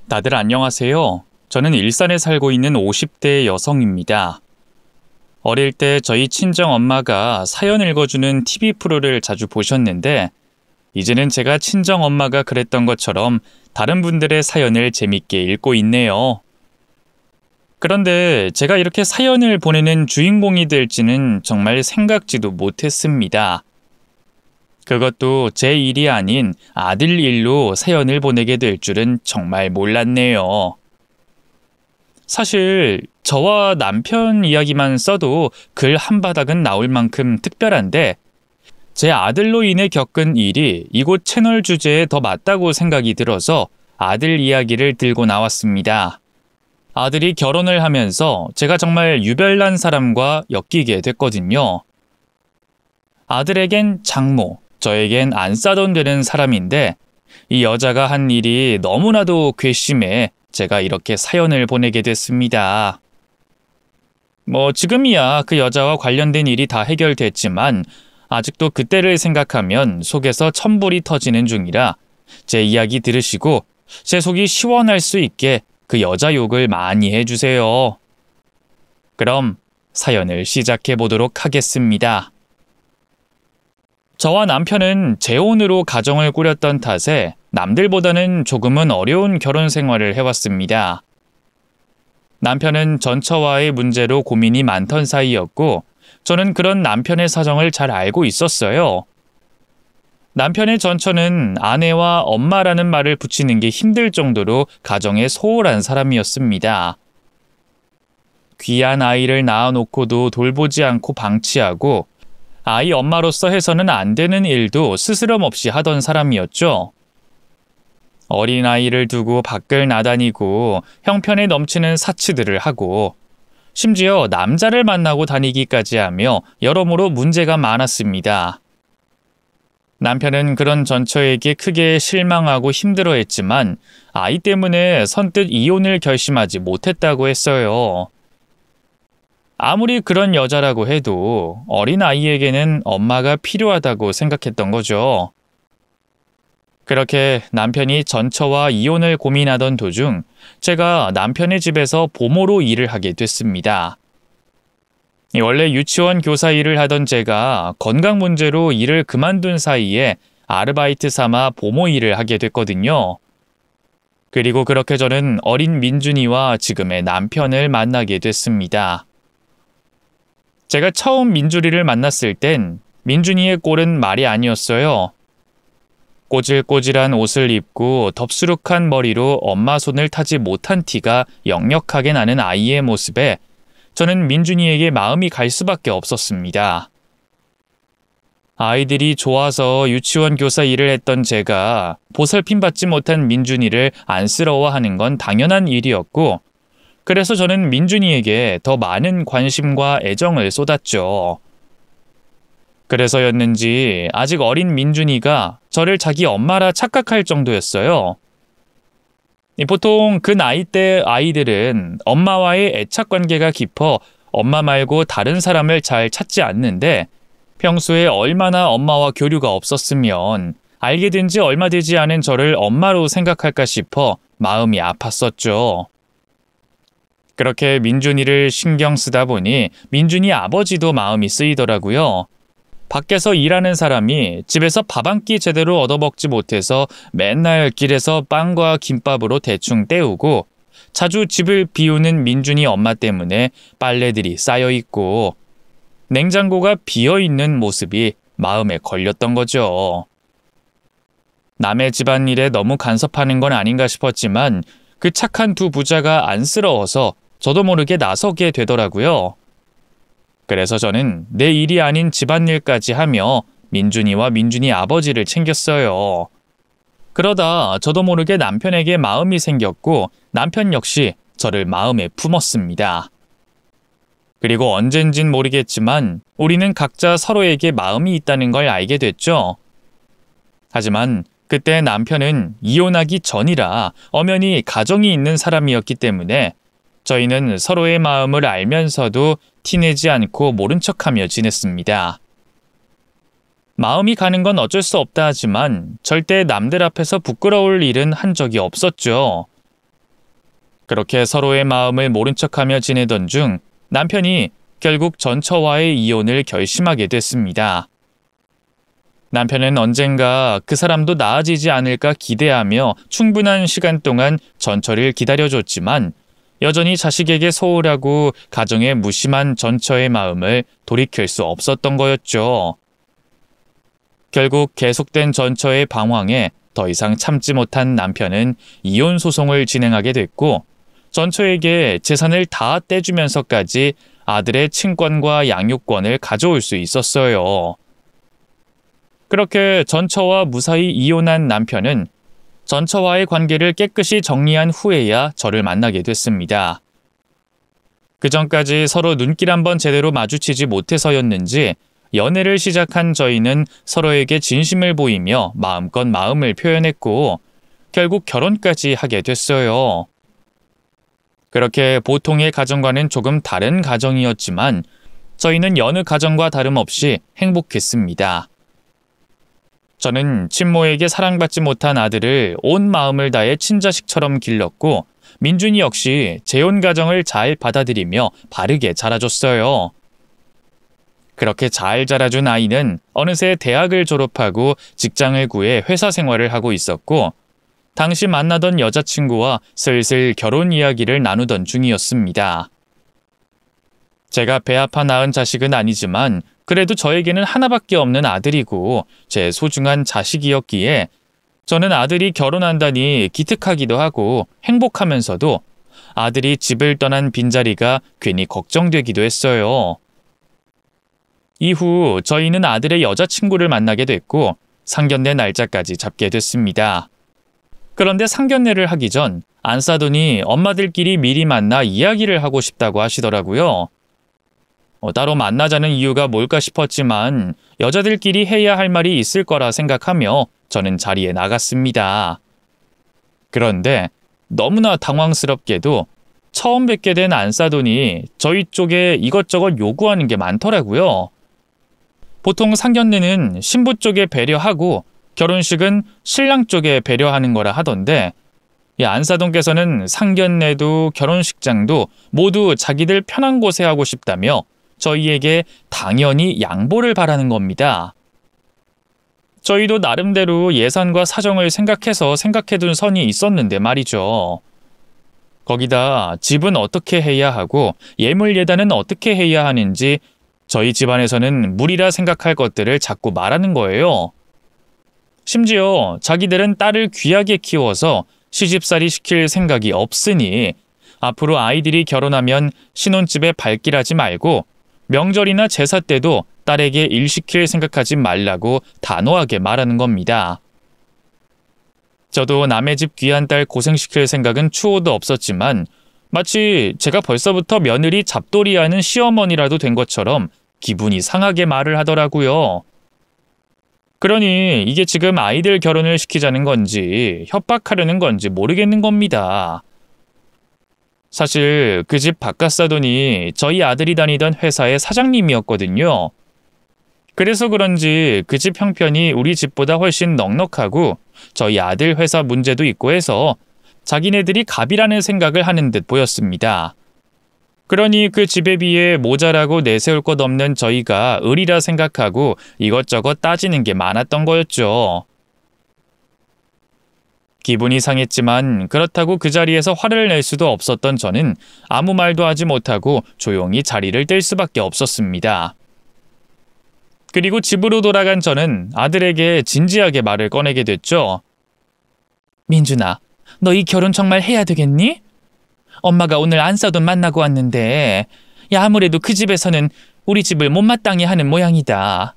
다들 안녕하세요. 저는 일산에 살고 있는 50대 여성입니다. 어릴 때 저희 친정 엄마가 사연 읽어주는 TV 프로를 자주 보셨는데, 이제는 제가 친정 엄마가 그랬던 것처럼 다른 분들의 사연을 재밌게 읽고 있네요. 그런데 제가 이렇게 사연을 보내는 주인공이 될지는 정말 생각지도 못했습니다. 그것도 제 일이 아닌 아들 일로 사연을 보내게 될 줄은 정말 몰랐네요. 사실 저와 남편 이야기만 써도 글 한 바닥은 나올 만큼 특별한데, 제 아들로 인해 겪은 일이 이곳 채널 주제에 더 맞다고 생각이 들어서 아들 이야기를 들고 나왔습니다. 아들이 결혼을 하면서 제가 정말 유별난 사람과 엮이게 됐거든요. 아들에겐 장모, 저에겐 안 싸돈 되는 사람인데, 이 여자가 한 일이 너무나도 괘씸해 제가 이렇게 사연을 보내게 됐습니다. 지금이야 그 여자와 관련된 일이 다 해결됐지만 아직도 그때를 생각하면 속에서 천불이 터지는 중이라 제 이야기 들으시고 제 속이 시원할 수 있게 그 여자 욕을 많이 해주세요. 그럼 사연을 시작해 보도록 하겠습니다. 저와 남편은 재혼으로 가정을 꾸렸던 탓에 남들보다는 조금은 어려운 결혼 생활을 해왔습니다. 남편은 전처와의 문제로 고민이 많던 사이였고, 저는 그런 남편의 사정을 잘 알고 있었어요. 남편의 전처는 아내와 엄마라는 말을 붙이는 게 힘들 정도로 가정에 소홀한 사람이었습니다. 귀한 아이를 낳아놓고도 돌보지 않고 방치하고, 아이 엄마로서 해서는 안 되는 일도 스스럼 없이 하던 사람이었죠. 어린아이를 두고 밖을 나다니고 형편에 넘치는 사치들을 하고 심지어 남자를 만나고 다니기까지 하며 여러모로 문제가 많았습니다. 남편은 그런 전처에게 크게 실망하고 힘들어했지만 아이 때문에 선뜻 이혼을 결심하지 못했다고 했어요. 아무리 그런 여자라고 해도 어린아이에게는 엄마가 필요하다고 생각했던 거죠. 그렇게 남편이 전처와 이혼을 고민하던 도중 제가 남편의 집에서 보모로 일을 하게 됐습니다. 원래 유치원 교사 일을 하던 제가 건강 문제로 일을 그만둔 사이에 아르바이트 삼아 보모 일을 하게 됐거든요. 그리고 그렇게 저는 어린 민준이와 지금의 남편을 만나게 됐습니다. 제가 처음 민준이를 만났을 땐 민준이의 꼴은 말이 아니었어요. 꼬질꼬질한 옷을 입고 덥수룩한 머리로 엄마 손을 타지 못한 티가 역력하게 나는 아이의 모습에 저는 민준이에게 마음이 갈 수밖에 없었습니다. 아이들이 좋아서 유치원 교사 일을 했던 제가 보살핌 받지 못한 민준이를 안쓰러워하는 건 당연한 일이었고, 그래서 저는 민준이에게 더 많은 관심과 애정을 쏟았죠. 그래서였는지 아직 어린 민준이가 저를 자기 엄마라 착각할 정도였어요. 보통 그 나이 때 아이들은 엄마와의 애착 관계가 깊어 엄마 말고 다른 사람을 잘 찾지 않는데, 평소에 얼마나 엄마와 교류가 없었으면 알게 된 지 얼마 되지 않은 저를 엄마로 생각할까 싶어 마음이 아팠었죠. 그렇게 민준이를 신경 쓰다 보니 민준이 아버지도 마음이 쓰이더라고요. 밖에서 일하는 사람이 집에서 밥 한 끼 제대로 얻어먹지 못해서 맨날 길에서 빵과 김밥으로 대충 때우고, 자주 집을 비우는 민준이 엄마 때문에 빨래들이 쌓여있고 냉장고가 비어있는 모습이 마음에 걸렸던 거죠. 남의 집안일에 너무 간섭하는 건 아닌가 싶었지만 그 착한 두 부자가 안쓰러워서 저도 모르게 나서게 되더라고요. 그래서 저는 내 일이 아닌 집안일까지 하며 민준이와 민준이 아버지를 챙겼어요. 그러다 저도 모르게 남편에게 마음이 생겼고 남편 역시 저를 마음에 품었습니다. 그리고 언젠진 모르겠지만 우리는 각자 서로에게 마음이 있다는 걸 알게 됐죠. 하지만 그때 남편은 이혼하기 전이라 엄연히 가정이 있는 사람이었기 때문에 저희는 서로의 마음을 알면서도 티내지 않고 모른 척하며 지냈습니다. 마음이 가는 건 어쩔 수 없다 하지만 절대 남들 앞에서 부끄러울 일은 한 적이 없었죠. 그렇게 서로의 마음을 모른 척하며 지내던 중 남편이 결국 전처와의 이혼을 결심하게 됐습니다. 남편은 언젠가 그 사람도 나아지지 않을까 기대하며 충분한 시간 동안 전처를 기다려줬지만 여전히 자식에게 소홀하고 가정에 무심한 전처의 마음을 돌이킬 수 없었던 거였죠. 결국 계속된 전처의 방황에 더 이상 참지 못한 남편은 이혼 소송을 진행하게 됐고 전처에게 재산을 다 떼주면서까지 아들의 친권과 양육권을 가져올 수 있었어요. 그렇게 전처와 무사히 이혼한 남편은 전처와의 관계를 깨끗이 정리한 후에야 저를 만나게 됐습니다. 그전까지 서로 눈길 한번 제대로 마주치지 못해서였는지 연애를 시작한 저희는 서로에게 진심을 보이며 마음껏 마음을 표현했고 결국 결혼까지 하게 됐어요. 그렇게 보통의 가정과는 조금 다른 가정이었지만 저희는 여느 가정과 다름없이 행복했습니다. 저는 친모에게 사랑받지 못한 아들을 온 마음을 다해 친자식처럼 길렀고 민준이 역시 재혼 가정을 잘 받아들이며 바르게 자라줬어요. 그렇게 잘 자라준 아이는 어느새 대학을 졸업하고 직장을 구해 회사 생활을 하고 있었고 당시 만나던 여자친구와 슬슬 결혼 이야기를 나누던 중이었습니다. 제가 배 아파 낳은 자식은 아니지만 그래도 저에게는 하나밖에 없는 아들이고 제 소중한 자식이었기에 저는 아들이 결혼한다니 기특하기도 하고 행복하면서도 아들이 집을 떠난 빈자리가 괜히 걱정되기도 했어요. 이후 저희는 아들의 여자친구를 만나게 됐고 상견례 날짜까지 잡게 됐습니다. 그런데 상견례를 하기 전 안사돈이 엄마들끼리 미리 만나 이야기를 하고 싶다고 하시더라고요. 따로 만나자는 이유가 뭘까 싶었지만 여자들끼리 해야 할 말이 있을 거라 생각하며 저는 자리에 나갔습니다. 그런데 너무나 당황스럽게도 처음 뵙게 된 안사돈이 저희 쪽에 이것저것 요구하는 게 많더라고요. 보통 상견례는 신부 쪽에 배려하고 결혼식은 신랑 쪽에 배려하는 거라 하던데 안사돈께서는 상견례도 결혼식장도 모두 자기들 편한 곳에 하고 싶다며 저희에게 당연히 양보를 바라는 겁니다. 저희도 나름대로 예산과 사정을 생각해둔 선이 있었는데 말이죠. 거기다 집은 어떻게 해야 하고 예물 예단은 어떻게 해야 하는지 저희 집안에서는 무리라 생각할 것들을 자꾸 말하는 거예요. 심지어 자기들은 딸을 귀하게 키워서 시집살이 시킬 생각이 없으니 앞으로 아이들이 결혼하면 신혼집에 발길하지 말고 명절이나 제사 때도 딸에게 일 시킬 생각하지 말라고 단호하게 말하는 겁니다. 저도 남의 집 귀한 딸 고생시킬 생각은 추호도 없었지만 마치 제가 벌써부터 며느리 잡돌이하는 시어머니라도 된 것처럼 기분이 상하게 말을 하더라고요. 그러니 이게 지금 아이들 결혼을 시키자는 건지 협박하려는 건지 모르겠는 겁니다. 사실 그 집 바깥사돈이 저희 아들이 다니던 회사의 사장님이었거든요. 그래서 그런지 그 집 형편이 우리 집보다 훨씬 넉넉하고 저희 아들 회사 문제도 있고 해서 자기네들이 갑이라는 생각을 하는 듯 보였습니다. 그러니 그 집에 비해 모자라고 내세울 것 없는 저희가 을이라 생각하고 이것저것 따지는 게 많았던 거였죠. 기분이 상했지만 그렇다고 그 자리에서 화를 낼 수도 없었던 저는 아무 말도 하지 못하고 조용히 자리를 뗄 수밖에 없었습니다. 그리고 집으로 돌아간 저는 아들에게 진지하게 말을 꺼내게 됐죠. 민준아, 너 이 결혼 정말 해야 되겠니? 엄마가 오늘 안사돈 만나고 왔는데 아무래도 그 집에서는 우리 집을 못마땅히 하는 모양이다.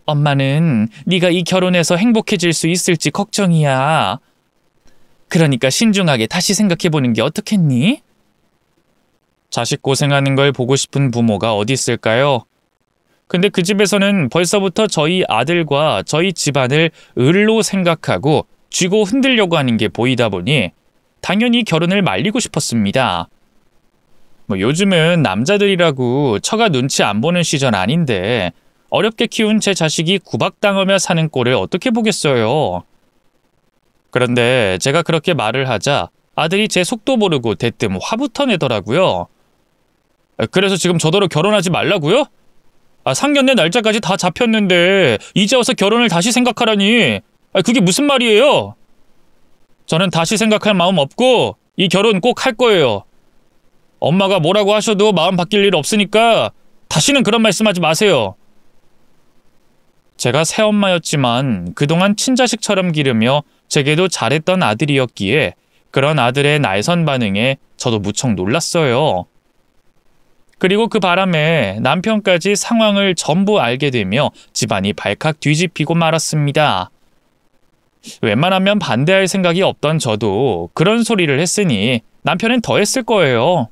엄마는 네가 이 결혼에서 행복해질 수 있을지 걱정이야. 그러니까 신중하게 다시 생각해보는 게 어떻겠니? 자식 고생하는 걸 보고 싶은 부모가 어디 있을까요? 근데 그 집에서는 벌써부터 저희 아들과 저희 집안을 을로 생각하고 쥐고 흔들려고 하는 게 보이다 보니 당연히 결혼을 말리고 싶었습니다. 요즘은 남자들이라고 처가 눈치 안 보는 시절 아닌데 어렵게 키운 제 자식이 구박당하며 사는 꼴을 어떻게 보겠어요. 그런데 제가 그렇게 말을 하자 아들이 제 속도 모르고 대뜸 화부터 내더라고요. 그래서 지금 저더러 결혼하지 말라고요? 상견례 날짜까지 다 잡혔는데 이제 와서 결혼을 다시 생각하라니. 그게 무슨 말이에요? 저는 다시 생각할 마음 없고 이 결혼 꼭 할 거예요. 엄마가 뭐라고 하셔도 마음 바뀔 일 없으니까 다시는 그런 말씀하지 마세요. 제가 새엄마였지만 그동안 친자식처럼 기르며 제게도 잘했던 아들이었기에 그런 아들의 날선 반응에 저도 무척 놀랐어요. 그리고 그 바람에 남편까지 상황을 전부 알게 되며 집안이 발칵 뒤집히고 말았습니다. 웬만하면 반대할 생각이 없던 저도 그런 소리를 했으니 남편은 더 했을 거예요.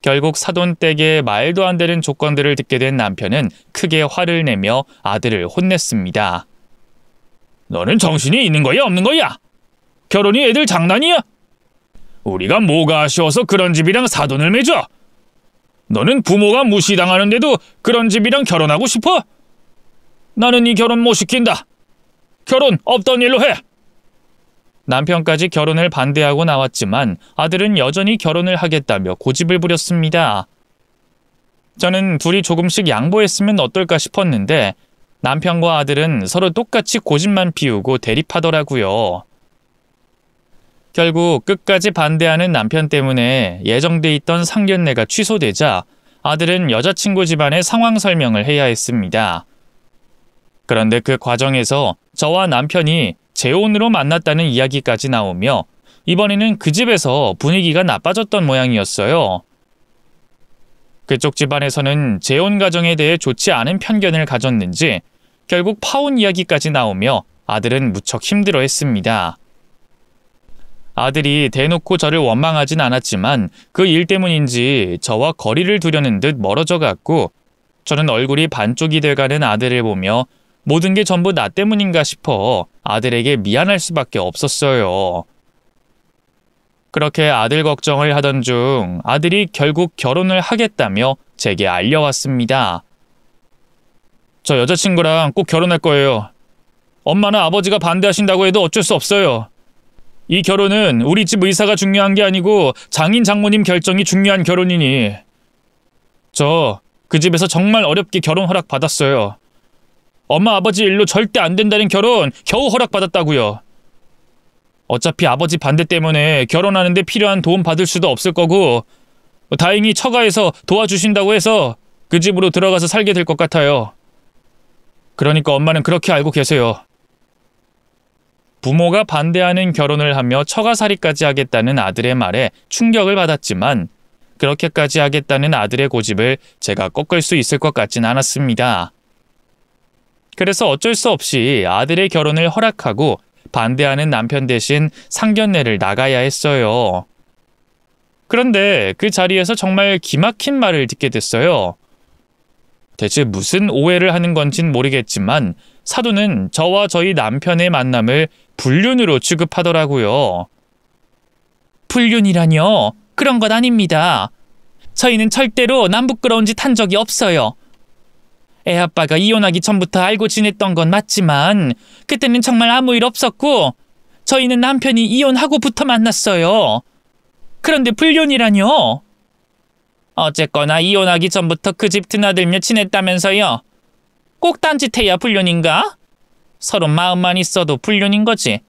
결국 사돈댁의 말도 안 되는 조건들을 듣게 된 남편은 크게 화를 내며 아들을 혼냈습니다. 너는 정신이 있는 거야 없는 거야? 결혼이 애들 장난이야? 우리가 뭐가 아쉬워서 그런 집이랑 사돈을 맺어? 너는 부모가 무시당하는데도 그런 집이랑 결혼하고 싶어? 나는 이 결혼 못 시킨다. 결혼 없던 일로 해. 남편까지 결혼을 반대하고 나왔지만 아들은 여전히 결혼을 하겠다며 고집을 부렸습니다. 저는 둘이 조금씩 양보했으면 어떨까 싶었는데 남편과 아들은 서로 똑같이 고집만 피우고 대립하더라고요. 결국 끝까지 반대하는 남편 때문에 예정돼 있던 상견례가 취소되자 아들은 여자친구 집안에 상황 설명을 해야 했습니다. 그런데 그 과정에서 저와 남편이 재혼으로 만났다는 이야기까지 나오며 이번에는 그 집에서 분위기가 나빠졌던 모양이었어요. 그쪽 집안에서는 재혼 가정에 대해 좋지 않은 편견을 가졌는지 결국 파혼 이야기까지 나오며 아들은 무척 힘들어했습니다. 아들이 대놓고 저를 원망하진 않았지만 그 일 때문인지 저와 거리를 두려는 듯 멀어져 갔고 저는 얼굴이 반쪽이 돼가는 아들을 보며 모든 게 전부 나 때문인가 싶어 아들에게 미안할 수밖에 없었어요. 그렇게 아들 걱정을 하던 중 아들이 결국 결혼을 하겠다며 제게 알려왔습니다. 저 여자친구랑 꼭 결혼할 거예요. 엄마나 아버지가 반대하신다고 해도 어쩔 수 없어요. 이 결혼은 우리 집 의사가 중요한 게 아니고 장인 장모님 결정이 중요한 결혼이니. 저 그 집에서 정말 어렵게 결혼 허락 받았어요. 엄마 아버지 일로 절대 안 된다는 결혼 겨우 허락받았다고요. 어차피 아버지 반대 때문에 결혼하는데 필요한 도움 받을 수도 없을 거고 다행히 처가에서 도와주신다고 해서 그 집으로 들어가서 살게 될 것 같아요. 그러니까 엄마는 그렇게 알고 계세요. 부모가 반대하는 결혼을 하며 처가살이까지 하겠다는 아들의 말에 충격을 받았지만 그렇게까지 하겠다는 아들의 고집을 제가 꺾을 수 있을 것 같진 않았습니다. 그래서 어쩔 수 없이 아들의 결혼을 허락하고 반대하는 남편 대신 상견례를 나가야 했어요. 그런데 그 자리에서 정말 기막힌 말을 듣게 됐어요. 대체 무슨 오해를 하는 건진 모르겠지만 사돈은 저와 저희 남편의 만남을 불륜으로 취급하더라고요. 불륜이라뇨? 그런 것 아닙니다. 저희는 절대로 남부끄러운 짓 한 적이 없어요. 애아빠가 이혼하기 전부터 알고 지냈던 건 맞지만 그때는 정말 아무 일 없었고 저희는 남편이 이혼하고부터 만났어요. 그런데 불륜이라뇨? 어쨌거나 이혼하기 전부터 그 집 드나들며 지냈다면서요. 꼭 딴짓해야 불륜인가? 서로 마음만 있어도 불륜인 거지.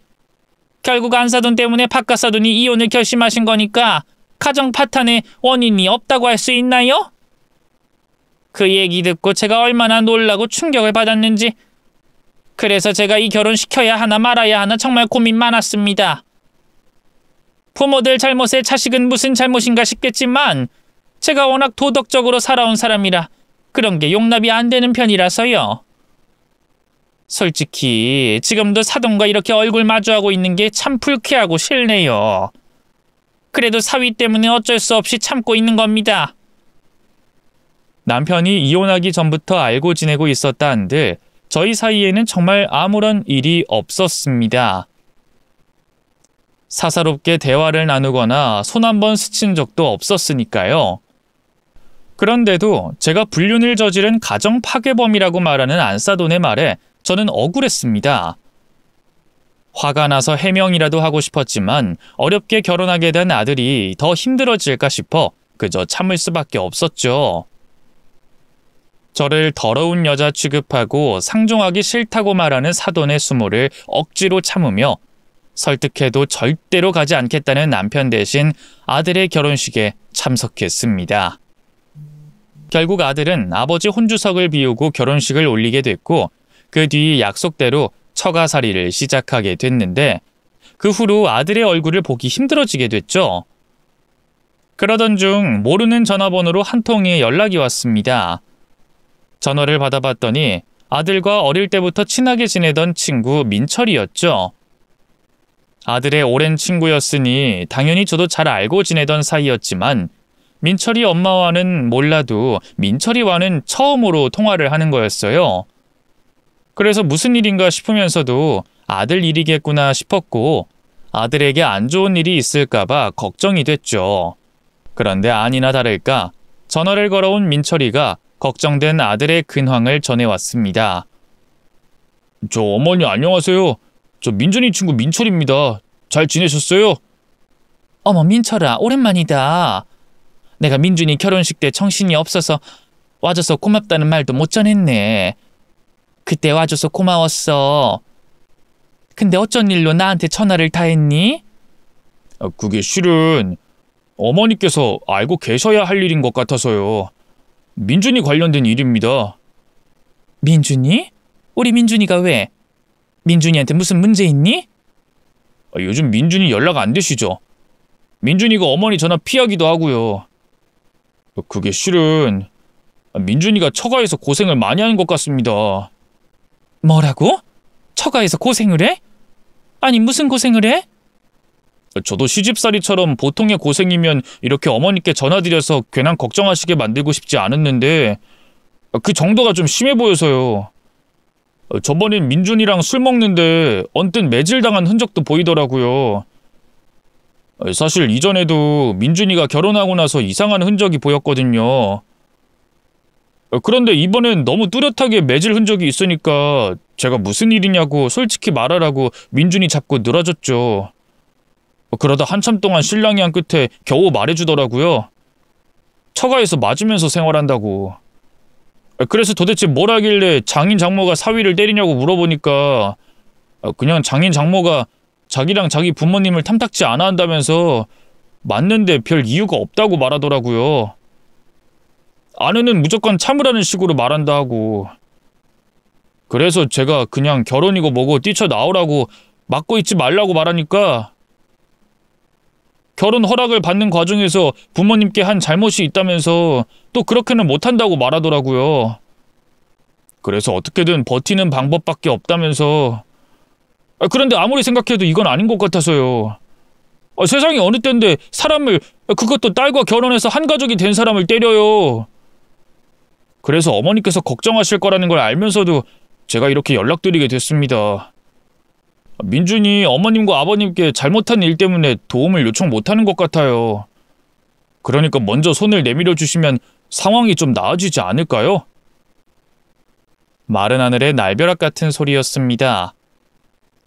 결국 안사돈 때문에 바깥사돈이 이혼을 결심하신 거니까 가정 파탄의 원인이 없다고 할 수 있나요? 그 얘기 듣고 제가 얼마나 놀라고 충격을 받았는지. 그래서 제가 이 결혼 시켜야 하나 말아야 하나 정말 고민 많았습니다. 부모들 잘못에 자식은 무슨 잘못인가 싶겠지만 제가 워낙 도덕적으로 살아온 사람이라 그런 게 용납이 안 되는 편이라서요. 솔직히 지금도 사돈과 이렇게 얼굴 마주하고 있는 게 참 불쾌하고 싫네요. 그래도 사위 때문에 어쩔 수 없이 참고 있는 겁니다. 남편이 이혼하기 전부터 알고 지내고 있었다 한들 저희 사이에는 정말 아무런 일이 없었습니다. 사사롭게 대화를 나누거나 손 한 번 스친 적도 없었으니까요. 그런데도 제가 불륜을 저지른 가정 파괴범이라고 말하는 안사돈의 말에 저는 억울했습니다. 화가 나서 해명이라도 하고 싶었지만 어렵게 결혼하게 된 아들이 더 힘들어질까 싶어 그저 참을 수밖에 없었죠. 저를 더러운 여자 취급하고 상종하기 싫다고 말하는 사돈의 수모를 억지로 참으며 설득해도 절대로 가지 않겠다는 남편 대신 아들의 결혼식에 참석했습니다. 결국 아들은 아버지 혼주석을 비우고 결혼식을 올리게 됐고 그 뒤 약속대로 처가살이를 시작하게 됐는데 그 후로 아들의 얼굴을 보기 힘들어지게 됐죠. 그러던 중 모르는 전화번호로 한 통의 연락이 왔습니다. 전화를 받아봤더니 아들과 어릴 때부터 친하게 지내던 친구 민철이었죠. 아들의 오랜 친구였으니 당연히 저도 잘 알고 지내던 사이였지만 민철이 엄마와는 몰라도 민철이와는 처음으로 통화를 하는 거였어요. 그래서 무슨 일인가 싶으면서도 아들 일이겠구나 싶었고 아들에게 안 좋은 일이 있을까봐 걱정이 됐죠. 그런데 아니나 다를까 전화를 걸어온 민철이가 걱정된 아들의 근황을 전해왔습니다. 저 어머니 안녕하세요. 저 민준이 친구 민철입니다. 잘 지내셨어요? 어머 민철아 오랜만이다. 내가 민준이 결혼식 때 정신이 없어서 와줘서 고맙다는 말도 못 전했네. 그때 와줘서 고마웠어. 근데 어쩐 일로 나한테 전화를 다 했니? 그게 실은 어머니께서 알고 계셔야 할 일인 것 같아서요. 민준이 관련된 일입니다. 민준이? 우리 민준이가 왜? 민준이한테 무슨 문제 있니? 요즘 민준이 연락 안 되시죠? 민준이가 어머니 전화 피하기도 하고요. 그게 실은 민준이가 처가에서 고생을 많이 하는 것 같습니다. 뭐라고? 처가에서 고생을 해? 아니 무슨 고생을 해? 저도 시집살이처럼 보통의 고생이면 이렇게 어머니께 전화드려서 괜한 걱정하시게 만들고 싶지 않았는데 그 정도가 좀 심해 보여서요. 저번엔 민준이랑 술 먹는데 언뜻 매질당한 흔적도 보이더라고요. 사실 이전에도 민준이가 결혼하고 나서 이상한 흔적이 보였거든요. 그런데 이번엔 너무 뚜렷하게 매질 흔적이 있으니까 제가 무슨 일이냐고 솔직히 말하라고 민준이 자꾸 늘어졌죠. 그러다 한참 동안 실랑이 한 끝에 겨우 말해주더라고요. 처가에서 맞으면서 생활한다고. 그래서 도대체 뭘 하길래 장인 장모가 사위를 때리냐고 물어보니까 그냥 장인 장모가 자기랑 자기 부모님을 탐탁지 않아 한다면서 맞는데 별 이유가 없다고 말하더라고요. 아내는 무조건 참으라는 식으로 말한다 하고. 그래서 제가 그냥 결혼이고 뭐고 뛰쳐나오라고 막고 있지 말라고 말하니까 결혼 허락을 받는 과정에서 부모님께 한 잘못이 있다면서 또 그렇게는 못한다고 말하더라고요. 그래서 어떻게든 버티는 방법밖에 없다면서. 그런데 아무리 생각해도 이건 아닌 것 같아서요. 세상이 어느 때인데 사람을, 그것도 딸과 결혼해서 한 가족이 된 사람을 때려요. 그래서 어머니께서 걱정하실 거라는 걸 알면서도 제가 이렇게 연락드리게 됐습니다. 민준이 어머님과 아버님께 잘못한 일 때문에 도움을 요청 못하는 것 같아요. 그러니까 먼저 손을 내밀어 주시면 상황이 좀 나아지지 않을까요? 마른 하늘의 날벼락 같은 소리였습니다.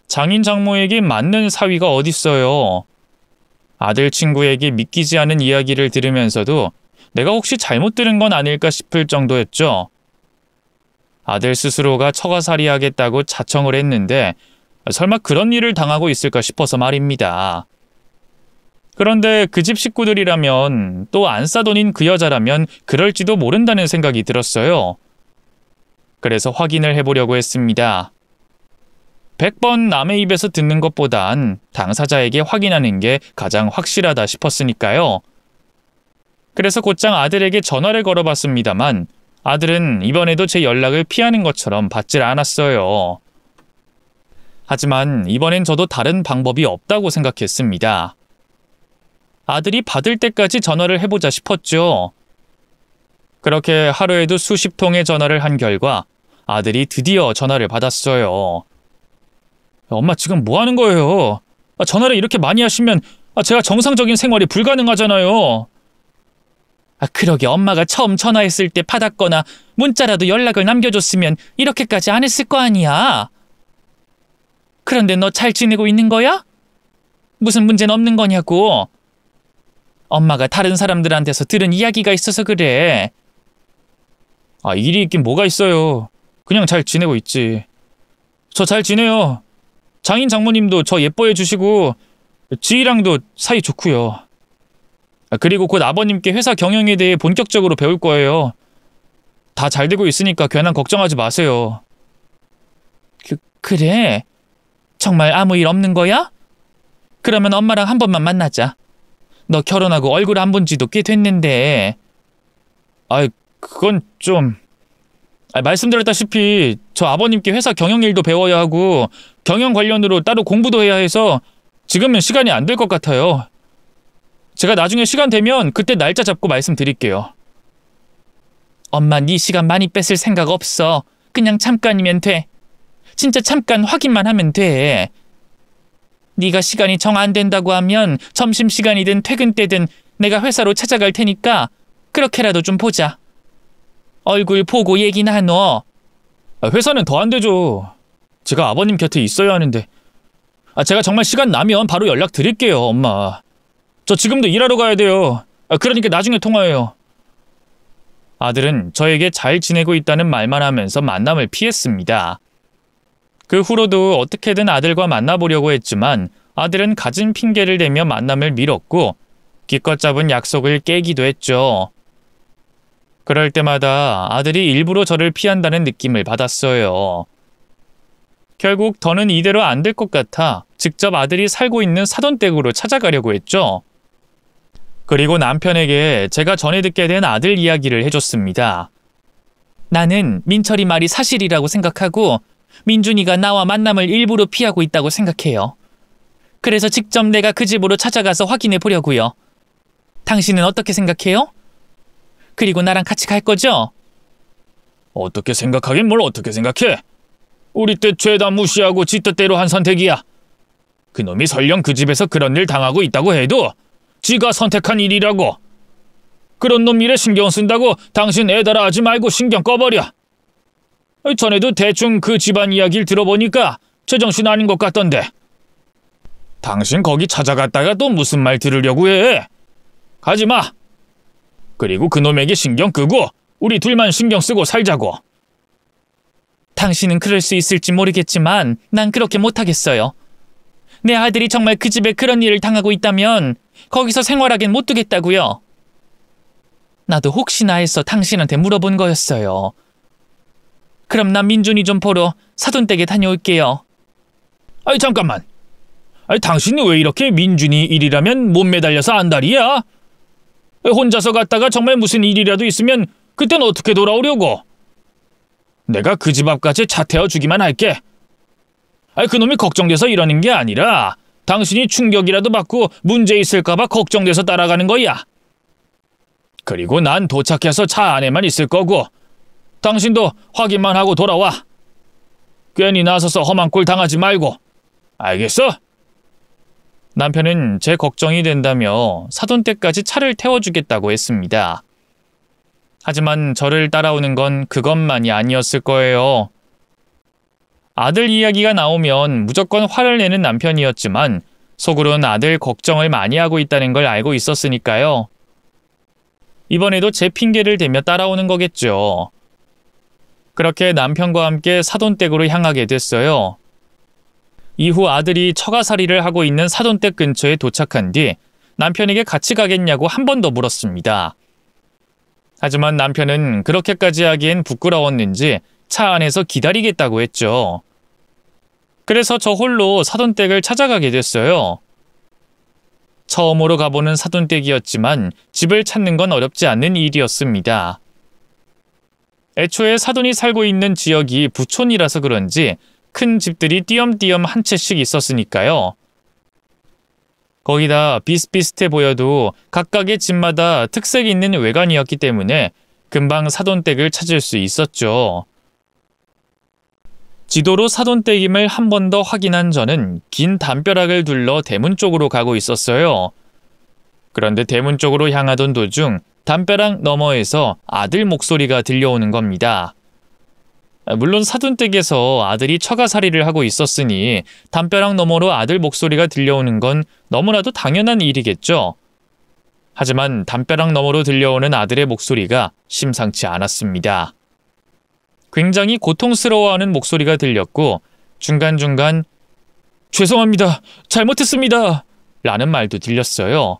장인 장모에게 맞는 사위가 어딨어요. 아들 친구에게 믿기지 않은 이야기를 들으면서도 내가 혹시 잘못 들은 건 아닐까 싶을 정도였죠. 아들 스스로가 처가살이하겠다고 자청을 했는데 설마 그런 일을 당하고 있을까 싶어서 말입니다. 그런데 그 집 식구들이라면 또 안싸돈인 그 여자라면 그럴지도 모른다는 생각이 들었어요. 그래서 확인을 해보려고 했습니다. 100번 남의 입에서 듣는 것보단 당사자에게 확인하는 게 가장 확실하다 싶었으니까요. 그래서 곧장 아들에게 전화를 걸어봤습니다만 아들은 이번에도 제 연락을 피하는 것처럼 받질 않았어요. 하지만 이번엔 저도 다른 방법이 없다고 생각했습니다. 아들이 받을 때까지 전화를 해보자 싶었죠. 그렇게 하루에도 수십 통의 전화를 한 결과 아들이 드디어 전화를 받았어요. 엄마 지금 뭐 하는 거예요? 전화를 이렇게 많이 하시면 제가 정상적인 생활이 불가능하잖아요. 그러게 엄마가 처음 전화했을 때 받았거나 문자라도 연락을 남겨줬으면 이렇게까지 안 했을 거 아니야. 그런데 너 잘 지내고 있는 거야? 무슨 문제는 없는 거냐고. 엄마가 다른 사람들한테서 들은 이야기가 있어서 그래. 아, 일이 있긴 뭐가 있어요. 그냥 잘 지내고 있지. 저 잘 지내요. 장인 장모님도 저 예뻐해 주시고 지희랑도 사이 좋고요. 그리고 곧 아버님께 회사 경영에 대해 본격적으로 배울 거예요. 다 잘 되고 있으니까 괜한 걱정하지 마세요. 그래? 정말 아무 일 없는 거야? 그러면 엄마랑 한 번만 만나자. 너 결혼하고 얼굴 안 본 지도 꽤 됐는데. 그건 좀... 말씀드렸다시피 저 아버님께 회사 경영 일도 배워야 하고 경영 관련으로 따로 공부도 해야 해서 지금은 시간이 안 될 것 같아요. 제가 나중에 시간 되면 그때 날짜 잡고 말씀드릴게요. 엄마 네 시간 많이 뺏을 생각 없어. 그냥 잠깐이면 돼. 진짜 잠깐 확인만 하면 돼. 네가 시간이 정 안 된다고 하면 점심시간이든 퇴근 때든 내가 회사로 찾아갈 테니까 그렇게라도 좀 보자. 얼굴 보고 얘기 나눠. 회사는 더 안 되죠. 제가 아버님 곁에 있어야 하는데. 제가 정말 시간 나면 바로 연락드릴게요, 엄마. 저 지금도 일하러 가야 돼요. 그러니까 나중에 통화해요. 아들은 저에게 잘 지내고 있다는 말만 하면서 만남을 피했습니다. 그 후로도 어떻게든 아들과 만나보려고 했지만 아들은 갖은 핑계를 대며 만남을 미뤘고 기껏 잡은 약속을 깨기도 했죠. 그럴 때마다 아들이 일부러 저를 피한다는 느낌을 받았어요. 결국 더는 이대로 안 될 것 같아 직접 아들이 살고 있는 사돈댁으로 찾아가려고 했죠. 그리고 남편에게 제가 전에 듣게 된 아들 이야기를 해줬습니다. 나는 민철이 말이 사실이라고 생각하고 민준이가 나와 만남을 일부러 피하고 있다고 생각해요. 그래서 직접 내가 그 집으로 찾아가서 확인해 보려고요. 당신은 어떻게 생각해요? 그리고 나랑 같이 갈 거죠? 어떻게 생각하긴 뭘 어떻게 생각해? 우리 때 죄다 무시하고 지 뜻대로 한 선택이야. 그놈이 설령 그 집에서 그런 일 당하고 있다고 해도 지가 선택한 일이라고. 그런 놈 일에 신경 쓴다고 당신 애달아 하지 말고 신경 꺼버려. 전에도 대충 그 집안 이야기를 들어보니까 제정신 아닌 것 같던데. 당신 거기 찾아갔다가 또 무슨 말 들으려고 해? 가지마. 그리고 그놈에게 신경 끄고 우리 둘만 신경 쓰고 살자고. 당신은 그럴 수 있을지 모르겠지만 난 그렇게 못하겠어요. 내 아들이 정말 그 집에 그런 일을 당하고 있다면 거기서 생활하긴 못 두겠다고요. 나도 혹시나 해서 당신한테 물어본 거였어요. 그럼 난 민준이 좀 보러 사돈댁에 다녀올게요. 잠깐만. 당신이 왜 이렇게 민준이 일이라면 못 매달려서 안달이야? 혼자서 갔다가 정말 무슨 일이라도 있으면 그땐 어떻게 돌아오려고? 내가 그 집 앞까지 차 태워주기만 할게. 그놈이 걱정돼서 이러는 게 아니라 당신이 충격이라도 받고 문제 있을까봐 걱정돼서 따라가는 거야. 그리고 난 도착해서 차 안에만 있을 거고 당신도 확인만 하고 돌아와. 괜히 나서서 험한 꼴 당하지 말고. 알겠어? 남편은 제 걱정이 된다며 사돈댁까지 차를 태워주겠다고 했습니다. 하지만 저를 따라오는 건 그것만이 아니었을 거예요. 아들 이야기가 나오면 무조건 화를 내는 남편이었지만 속으론 아들 걱정을 많이 하고 있다는 걸 알고 있었으니까요. 이번에도 제 핑계를 대며 따라오는 거겠죠. 그렇게 남편과 함께 사돈댁으로 향하게 됐어요. 이후 아들이 처가살이를 하고 있는 사돈댁 근처에 도착한 뒤 남편에게 같이 가겠냐고 한 번 더 물었습니다. 하지만 남편은 그렇게까지 하기엔 부끄러웠는지 차 안에서 기다리겠다고 했죠. 그래서 저 홀로 사돈댁을 찾아가게 됐어요. 처음으로 가보는 사돈댁이었지만 집을 찾는 건 어렵지 않는 일이었습니다. 애초에 사돈이 살고 있는 지역이 부촌이라서 그런지 큰 집들이 띄엄띄엄 한 채씩 있었으니까요. 거기다 비슷비슷해 보여도 각각의 집마다 특색 있는 외관이었기 때문에 금방 사돈댁을 찾을 수 있었죠. 지도로 사돈댁임을 한 번 더 확인한 저는 긴 담벼락을 둘러 대문 쪽으로 가고 있었어요. 그런데 대문 쪽으로 향하던 도중 담벼락 너머에서 아들 목소리가 들려오는 겁니다. 물론 사돈댁에서 아들이 처가살이를 하고 있었으니 담벼락 너머로 아들 목소리가 들려오는 건 너무나도 당연한 일이겠죠. 하지만 담벼락 너머로 들려오는 아들의 목소리가 심상치 않았습니다. 굉장히 고통스러워하는 목소리가 들렸고 중간중간 죄송합니다. 잘못했습니다. 라는 말도 들렸어요.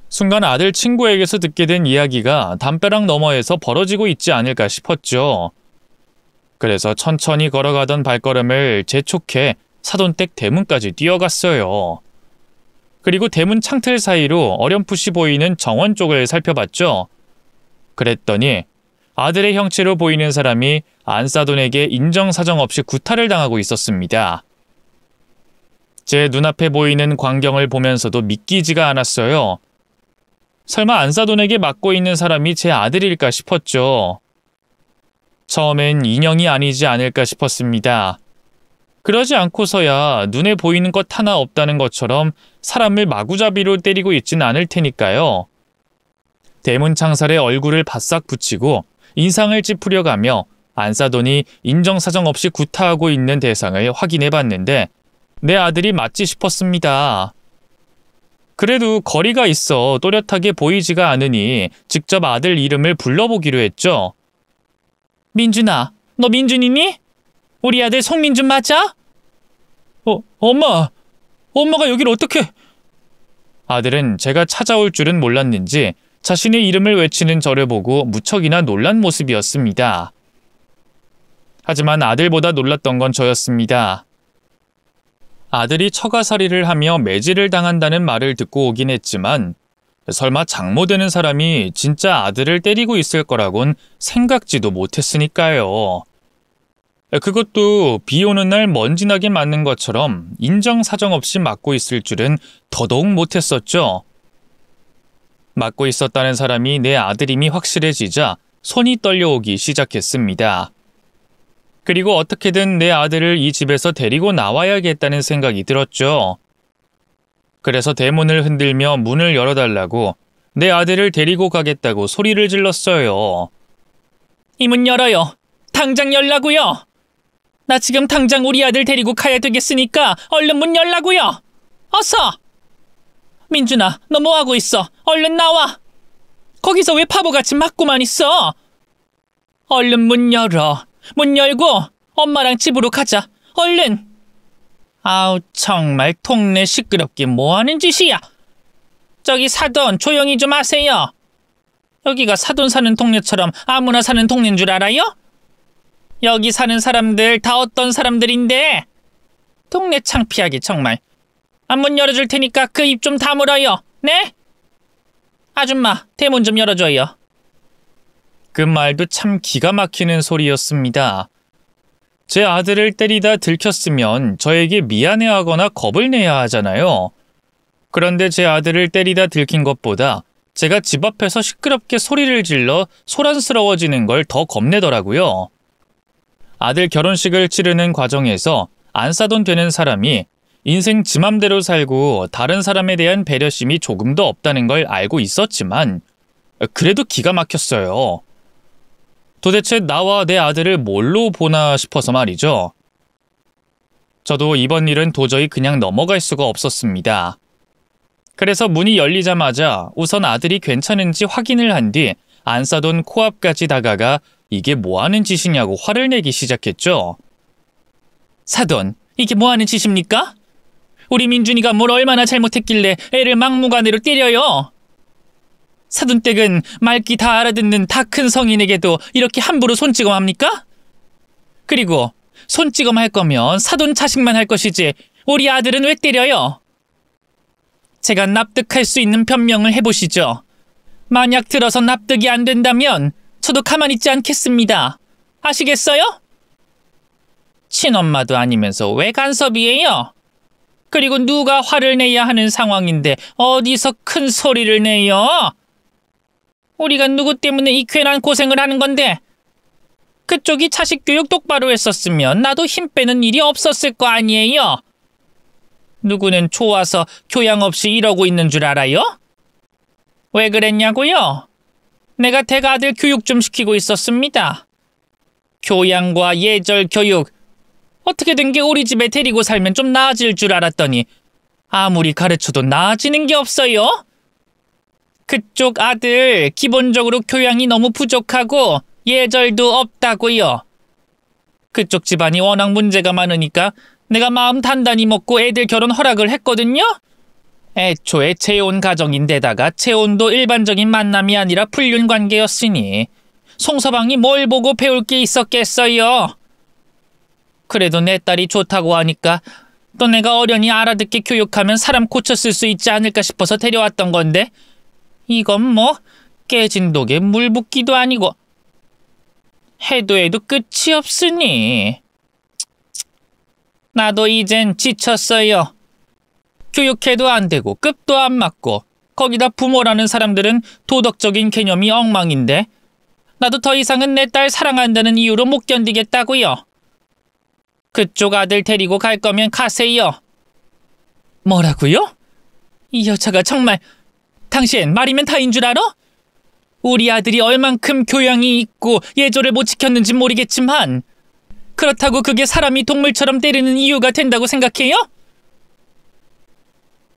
순간 아들 친구에게서 듣게 된 이야기가 담벼락 너머에서 벌어지고 있지 않을까 싶었죠. 그래서 천천히 걸어가던 발걸음을 재촉해 사돈댁 대문까지 뛰어갔어요. 그리고 대문 창틀 사이로 어렴풋이 보이는 정원 쪽을 살펴봤죠. 그랬더니 아들의 형체로 보이는 사람이 안사돈에게 인정사정 없이 구타를 당하고 있었습니다. 제 눈앞에 보이는 광경을 보면서도 믿기지가 않았어요. 설마 안사돈에게 맞고 있는 사람이 제 아들일까 싶었죠. 처음엔 인형이 아니지 않을까 싶었습니다. 그러지 않고서야 눈에 보이는 것 하나 없다는 것처럼 사람을 마구잡이로 때리고 있진 않을 테니까요. 대문 창살에 얼굴을 바싹 붙이고 인상을 찌푸려가며 안사돈이 인정사정 없이 구타하고 있는 대상을 확인해봤는데 내 아들이 맞지 싶었습니다. 그래도 거리가 있어 또렷하게 보이지가 않으니 직접 아들 이름을 불러보기로 했죠. 민준아, 너 민준이니? 우리 아들 송민준 맞아? 엄마! 엄마가 여길 어떻게... 아들은 제가 찾아올 줄은 몰랐는지 자신의 이름을 외치는 저를 보고 무척이나 놀란 모습이었습니다. 하지만 아들보다 놀랐던 건 저였습니다. 아들이 처가살이를 하며 매질을 당한다는 말을 듣고 오긴 했지만 설마 장모 되는 사람이 진짜 아들을 때리고 있을 거라곤 생각지도 못했으니까요. 그것도 비 오는 날 먼지나게 맞는 것처럼 인정사정 없이 맞고 있을 줄은 더더욱 못했었죠. 맞고 있었다는 사람이 내 아들임이 확실해지자 손이 떨려오기 시작했습니다. 그리고 어떻게든 내 아들을 이 집에서 데리고 나와야겠다는 생각이 들었죠. 그래서 대문을 흔들며 문을 열어달라고 내 아들을 데리고 가겠다고 소리를 질렀어요. 이 문 열어요. 당장 열라고요. 나 지금 당장 우리 아들 데리고 가야 되겠으니까 얼른 문 열라고요. 어서! 민준아, 너 뭐하고 있어? 얼른 나와. 거기서 왜 바보같이 막고만 있어? 얼른 문 열어. 문 열고 엄마랑 집으로 가자. 얼른. 아우 정말 동네 시끄럽게 뭐하는 짓이야. 저기 사돈 조용히 좀 하세요. 여기가 사돈 사는 동네처럼 아무나 사는 동네인 줄 알아요? 여기 사는 사람들 다 어떤 사람들인데. 동네 창피하게 정말. 문 열어줄 테니까 그 입 좀 다물어요. 네? 아줌마 대문 좀 열어줘요. 그 말도 참 기가 막히는 소리였습니다. 제 아들을 때리다 들켰으면 저에게 미안해하거나 겁을 내야 하잖아요. 그런데 제 아들을 때리다 들킨 것보다 제가 집 앞에서 시끄럽게 소리를 질러 소란스러워지는 걸 더 겁내더라고요. 아들 결혼식을 치르는 과정에서 안사돈 되는 사람이 인생 지 맘대로 살고 다른 사람에 대한 배려심이 조금도 없다는 걸 알고 있었지만 그래도 기가 막혔어요. 도대체 나와 내 아들을 뭘로 보나 싶어서 말이죠. 저도 이번 일은 도저히 그냥 넘어갈 수가 없었습니다. 그래서 문이 열리자마자 우선 아들이 괜찮은지 확인을 한 뒤 안사돈 코앞까지 다가가 이게 뭐하는 짓이냐고 화를 내기 시작했죠. 사돈, 이게 뭐하는 짓입니까? 우리 민준이가 뭘 얼마나 잘못했길래 애를 막무가내로 때려요. 사돈댁은 말귀 다 알아듣는 다 큰 성인에게도 이렇게 함부로 손찌검합니까? 그리고 손찌검 할 거면 사돈 자식만 할 것이지 우리 아들은 왜 때려요? 제가 납득할 수 있는 변명을 해보시죠. 만약 들어서 납득이 안 된다면 저도 가만히 있지 않겠습니다. 아시겠어요? 친엄마도 아니면서 왜 간섭이에요? 그리고 누가 화를 내야 하는 상황인데 어디서 큰 소리를 내요? 우리가 누구 때문에 이 괜한 고생을 하는 건데? 그쪽이 자식 교육 똑바로 했었으면 나도 힘 빼는 일이 없었을 거 아니에요? 누구는 좋아서 교양 없이 이러고 있는 줄 알아요? 왜 그랬냐고요? 내가 대가들 교육 좀 시키고 있었습니다. 교양과 예절 교육, 어떻게 된 게 우리 집에 데리고 살면 좀 나아질 줄 알았더니 아무리 가르쳐도 나아지는 게 없어요. 그쪽 아들 기본적으로 교양이 너무 부족하고 예절도 없다고요. 그쪽 집안이 워낙 문제가 많으니까 내가 마음 단단히 먹고 애들 결혼 허락을 했거든요. 애초에 재혼 가정인데다가 재혼도 일반적인 만남이 아니라 불륜 관계였으니 송서방이 뭘 보고 배울 게 있었겠어요. 그래도 내 딸이 좋다고 하니까 또 내가 어련히 알아듣게 교육하면 사람 고쳤을 수 있지 않을까 싶어서 데려왔던 건데 이건 뭐 깨진 독에 물 붓기도 아니고 해도 끝이 없으니 나도 이젠 지쳤어요. 교육해도 안 되고 급도 안 맞고 거기다 부모라는 사람들은 도덕적인 개념이 엉망인데 나도 더 이상은 내 딸 사랑한다는 이유로 못 견디겠다고요. 그쪽 아들 데리고 갈 거면 가세요. 뭐라고요? 이 여자가 정말 당신 말이면 다인 줄 알아? 우리 아들이 얼만큼 교양이 있고 예절을 못 지켰는지 모르겠지만 그렇다고 그게 사람이 동물처럼 때리는 이유가 된다고 생각해요?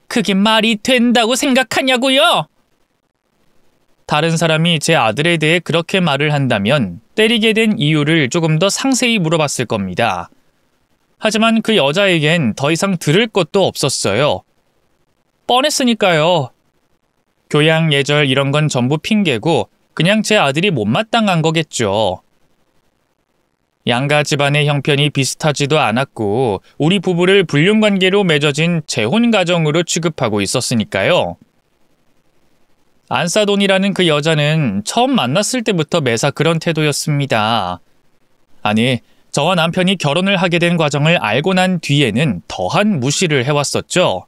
그게 말이 된다고 생각하냐고요? 다른 사람이 제 아들에 대해 그렇게 말을 한다면 때리게 된 이유를 조금 더 상세히 물어봤을 겁니다. 하지만 그 여자에겐 더 이상 들을 것도 없었어요. 뻔했으니까요. 교양, 예절 이런 건 전부 핑계고 그냥 제 아들이 못마땅한 거겠죠. 양가 집안의 형편이 비슷하지도 않았고 우리 부부를 불륜관계로 맺어진 재혼 가정으로 취급하고 있었으니까요. 안사돈이라는 그 여자는 처음 만났을 때부터 매사 그런 태도였습니다. 아니, 저와 남편이 결혼을 하게 된 과정을 알고 난 뒤에는 더한 무시를 해왔었죠.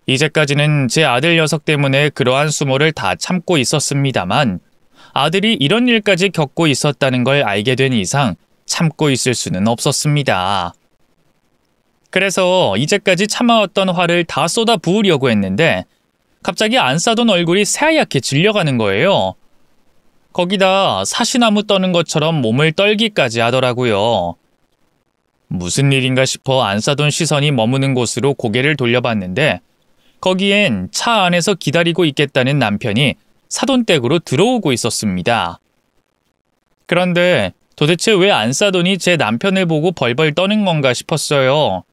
이제까지는 제 아들 녀석 때문에 그러한 수모를 다 참고 있었습니다만 아들이 이런 일까지 겪고 있었다는 걸 알게 된 이상 참고 있을 수는 없었습니다. 그래서 이제까지 참아왔던 화를 다 쏟아 부으려고 했는데 갑자기 안사돈 얼굴이 새하얗게 질려가는 거예요. 거기다 사시나무 떠는 것처럼 몸을 떨기까지 하더라고요. 무슨 일인가 싶어 안사돈 시선이 머무는 곳으로 고개를 돌려봤는데 거기엔 차 안에서 기다리고 있겠다는 남편이 사돈댁으로 들어오고 있었습니다. 그런데 도대체 왜 안사돈이 제 남편을 보고 벌벌 떠는 건가 싶었어요.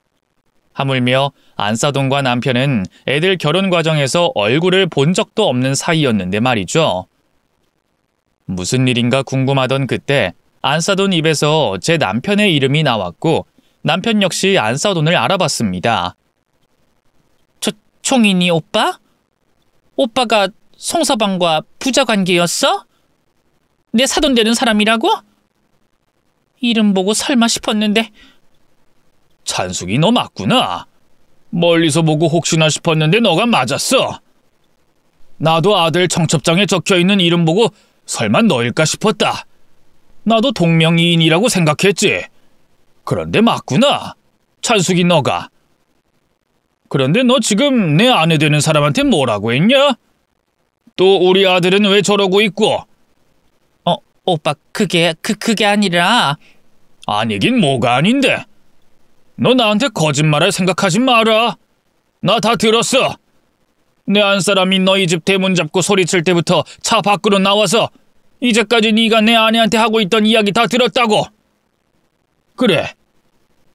하물며 안사돈과 남편은 애들 결혼 과정에서 얼굴을 본 적도 없는 사이였는데 말이죠. 무슨 일인가 궁금하던 그때 안사돈 입에서 제 남편의 이름이 나왔고 남편 역시 안사돈을 알아봤습니다. 총인이 오빠? 오빠가 송서방과 부자 관계였어? 내 사돈 되는 사람이라고? 이름 보고 설마 싶었는데. 찬숙이 너 맞구나. 멀리서 보고 혹시나 싶었는데 너가 맞았어. 나도 아들 청첩장에 적혀있는 이름 보고 설마 너일까 싶었다. 나도 동명이인이라고 생각했지. 그런데 맞구나. 찬숙이 너가. 그런데 너 지금 내 아내 되는 사람한테 뭐라고 했냐? 또 우리 아들은 왜 저러고 있고? 오빠 그게 아니라. 아니긴 뭐가 아닌데. 너 나한테 거짓말할 생각하지 마라. 나 다 들었어. 내 안사람이 너희 집 대문 잡고 소리칠 때부터 차 밖으로 나와서 이제까지 네가 내 아내한테 하고 있던 이야기 다 들었다고. 그래.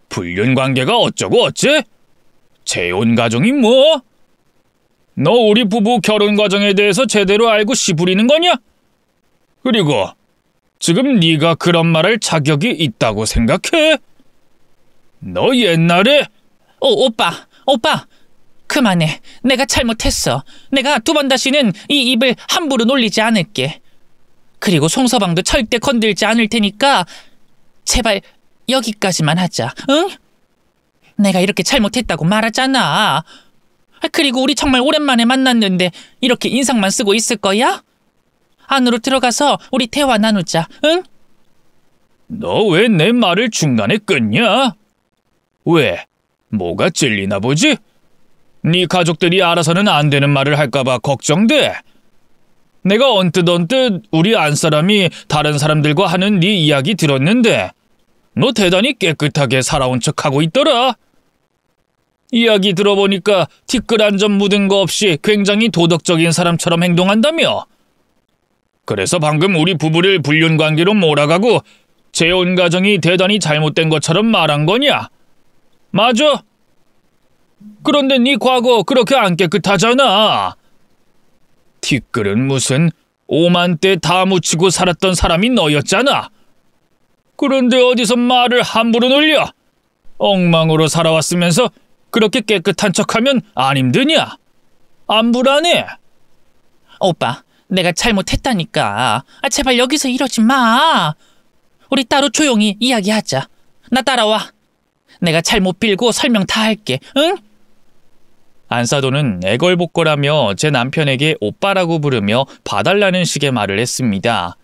불륜 관계가 어쩌고 어째? 재혼 가정이 뭐? 너 우리 부부 결혼 과정에 대해서 제대로 알고 씨부리는 거냐? 그리고 지금 네가 그런 말할 자격이 있다고 생각해? 너 옛날에 오빠 그만해. 내가 잘못했어. 내가 두 번 다시는 이 입을 함부로 놀리지 않을게. 그리고 송서방도 절대 건들지 않을 테니까 제발 여기까지만 하자. 응? 내가 이렇게 잘못했다고 말하잖아. 그리고 우리 정말 오랜만에 만났는데 이렇게 인상만 쓰고 있을 거야? 안으로 들어가서 우리 대화 나누자. 응? 너 왜 내 말을 중간에 끊냐? 왜? 뭐가 찔리나 보지? 네 가족들이 알아서는 안 되는 말을 할까봐 걱정돼. 내가 언뜻 우리 안사람이 다른 사람들과 하는 네 이야기 들었는데 너 대단히 깨끗하게 살아온 척하고 있더라. 이야기 들어보니까 티끌 한 점 묻은 거 없이 굉장히 도덕적인 사람처럼 행동한다며. 그래서 방금 우리 부부를 불륜관계로 몰아가고 재혼 가정이 대단히 잘못된 것처럼 말한 거냐? 맞아? 그런데 네 과거 그렇게 안 깨끗하잖아. 티끌은 무슨 5만 대 다 묻히고 살았던 사람이 너였잖아. 그런데 어디서 말을 함부로 놀려? 엉망으로 살아왔으면서 그렇게 깨끗한 척하면 안 힘드냐? 안 불안해? 오빠, 내가 잘못했다니까. 제발 여기서 이러지 마. 우리 따로 조용히 이야기하자. 나 따라와. 내가 잘못 빌고 설명 다 할게. 응? 안사돈은 애걸복걸하며 제 남편에게 오빠라고 부르며 봐달라는 식의 말을 했습니다.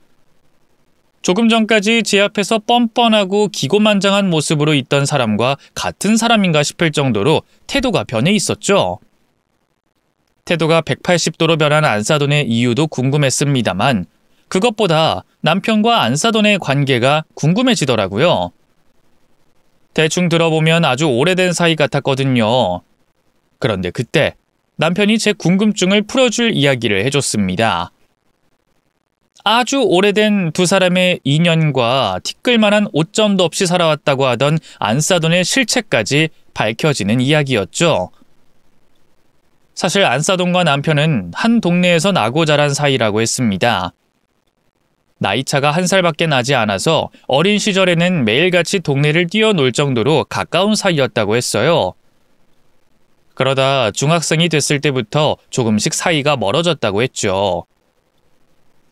조금 전까지 제 앞에서 뻔뻔하고 기고만장한 모습으로 있던 사람과 같은 사람인가 싶을 정도로 태도가 변해 있었죠. 태도가 180도로 변한 안사돈의 이유도 궁금했습니다만 그것보다 남편과 안사돈의 관계가 궁금해지더라고요. 대충 들어보면 아주 오래된 사이 같았거든요. 그런데 그때 남편이 제 궁금증을 풀어줄 이야기를 해줬습니다. 아주 오래된 두 사람의 인연과 티끌만한 오점도 없이 살아왔다고 하던 안사돈의 실체까지 밝혀지는 이야기였죠. 사실 안사돈과 남편은 한 동네에서 나고 자란 사이라고 했습니다. 나이차가 1살밖에 나지 않아서 어린 시절에는 매일같이 동네를 뛰어놀 정도로 가까운 사이였다고 했어요. 그러다 중학생이 됐을 때부터 조금씩 사이가 멀어졌다고 했죠.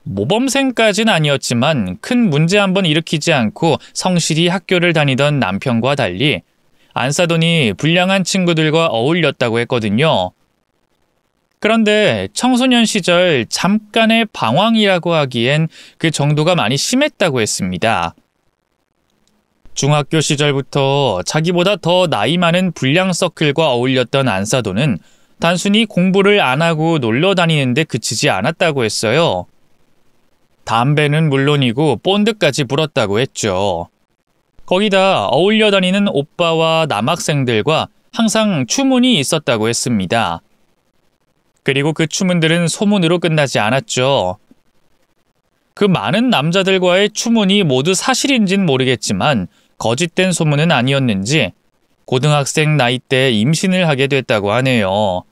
모범생까진 아니었지만 큰 문제 한번 일으키지 않고 성실히 학교를 다니던 남편과 달리 안사돈이 불량한 친구들과 어울렸다고 했거든요. 그런데 청소년 시절 잠깐의 방황이라고 하기엔 그 정도가 많이 심했다고 했습니다. 중학교 시절부터 자기보다 더 나이 많은 불량 서클과 어울렸던 안사돈은 단순히 공부를 안 하고 놀러 다니는데 그치지 않았다고 했어요. 담배는 물론이고 본드까지 불었다고 했죠. 거기다 어울려 다니는 오빠와 남학생들과 항상 추문이 있었다고 했습니다. 그리고 그 추문들은 소문으로 끝나지 않았죠. 그 많은 남자들과의 추문이 모두 사실인진 모르겠지만 거짓된 소문은 아니었는지 고등학생 나이 때 임신을 하게 됐다고 하네요.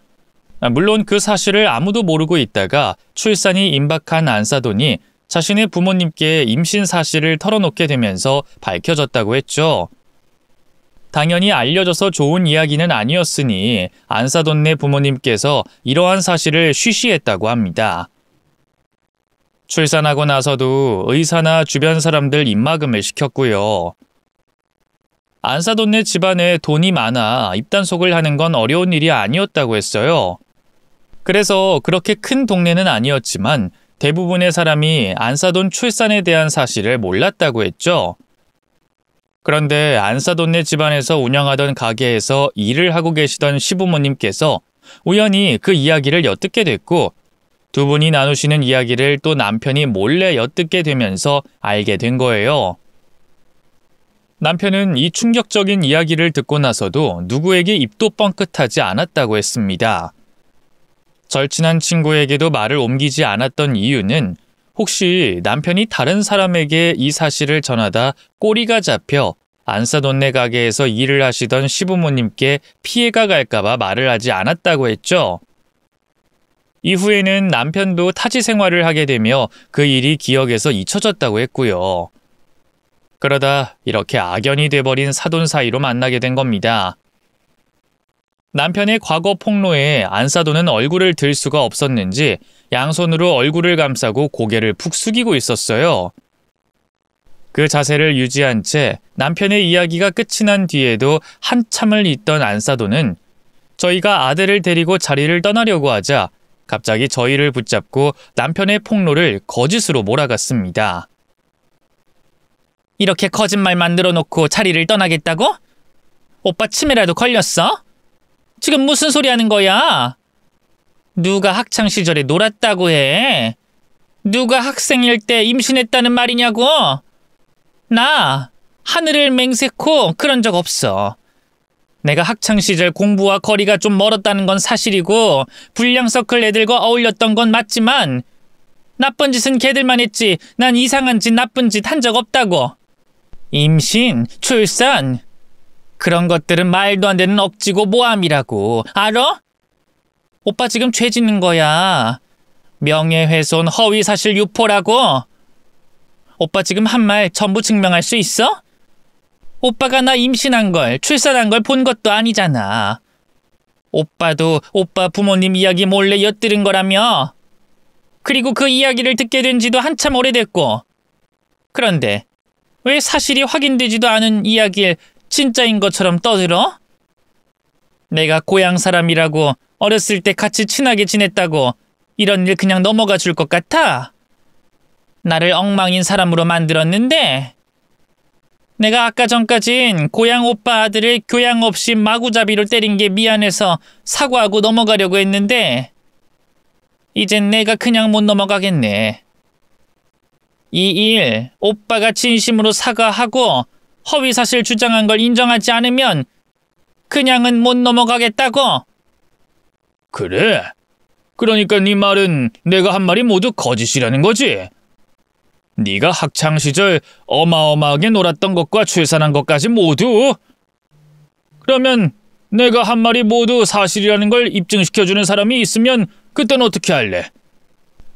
물론 그 사실을 아무도 모르고 있다가 출산이 임박한 안사돈이 자신의 부모님께 임신 사실을 털어놓게 되면서 밝혀졌다고 했죠. 당연히 알려져서 좋은 이야기는 아니었으니 안사돈네 부모님께서 이러한 사실을 쉬쉬했다고 합니다. 출산하고 나서도 의사나 주변 사람들 입막음을 시켰고요. 안사돈네 집안에 돈이 많아 입단속을 하는 건 어려운 일이 아니었다고 했어요. 그래서 그렇게 큰 동네는 아니었지만 대부분의 사람이 안사돈 출산에 대한 사실을 몰랐다고 했죠. 그런데 안사돈네 집안에서 운영하던 가게에서 일을 하고 계시던 시부모님께서 우연히 그 이야기를 엿듣게 됐고 두 분이 나누시는 이야기를 또 남편이 몰래 엿듣게 되면서 알게 된 거예요. 남편은 이 충격적인 이야기를 듣고 나서도 누구에게 입도 뻥끗하지 않았다고 했습니다. 절친한 친구에게도 말을 옮기지 않았던 이유는 혹시 남편이 다른 사람에게 이 사실을 전하다 꼬리가 잡혀 안사돈네 가게에서 일을 하시던 시부모님께 피해가 갈까봐 말을 하지 않았다고 했죠. 이후에는 남편도 타지 생활을 하게 되며 그 일이 기억에서 잊혀졌다고 했고요. 그러다 이렇게 악연이 돼버린 사돈 사이로 만나게 된 겁니다. 남편의 과거 폭로에 안사돈은 얼굴을 들 수가 없었는지 양손으로 얼굴을 감싸고 고개를 푹 숙이고 있었어요. 그 자세를 유지한 채 남편의 이야기가 끝이 난 뒤에도 한참을 있던 안사돈은 저희가 아들을 데리고 자리를 떠나려고 하자 갑자기 저희를 붙잡고 남편의 폭로를 거짓으로 몰아갔습니다. 이렇게 거짓말 만들어 놓고 자리를 떠나겠다고? 오빠 치매라도 걸렸어? 지금 무슨 소리 하는 거야? 누가 학창시절에 놀았다고 해? 누가 학생일 때 임신했다는 말이냐고? 나 하늘을 맹세코 그런 적 없어. 내가 학창시절 공부와 거리가 좀 멀었다는 건 사실이고 불량서클 애들과 어울렸던 건 맞지만 나쁜 짓은 걔들만 했지 난 이상한 짓 나쁜 짓 한 적 없다고. 임신, 출산 그런 것들은 말도 안 되는 억지고 모함이라고. 알아? 오빠 지금 죄 짓는 거야. 명예훼손, 허위사실 유포라고. 오빠 지금 한 말 전부 증명할 수 있어? 오빠가 나 임신한 걸, 출산한 걸 본 것도 아니잖아. 오빠도 오빠 부모님 이야기 몰래 엿들은 거라며. 그리고 그 이야기를 듣게 된 지도 한참 오래됐고. 그런데 왜 사실이 확인되지도 않은 이야기를 진짜인 것처럼 떠들어? 내가 고향 사람이라고 어렸을 때 같이 친하게 지냈다고 이런 일 그냥 넘어가 줄 것 같아? 나를 엉망인 사람으로 만들었는데 내가 아까 전까진 고향 오빠 아들을 교양 없이 마구잡이로 때린 게 미안해서 사과하고 넘어가려고 했는데 이젠 내가 그냥 못 넘어가겠네. 이 일 오빠가 진심으로 사과하고 허위사실 주장한 걸 인정하지 않으면 그냥은 못 넘어가겠다고. 그래? 그러니까 네 말은 내가 한 말이 모두 거짓이라는 거지? 네가 학창시절 어마어마하게 놀았던 것과 출산한 것까지 모두? 그러면 내가 한 말이 모두 사실이라는 걸 입증시켜주는 사람이 있으면 그땐 어떻게 할래?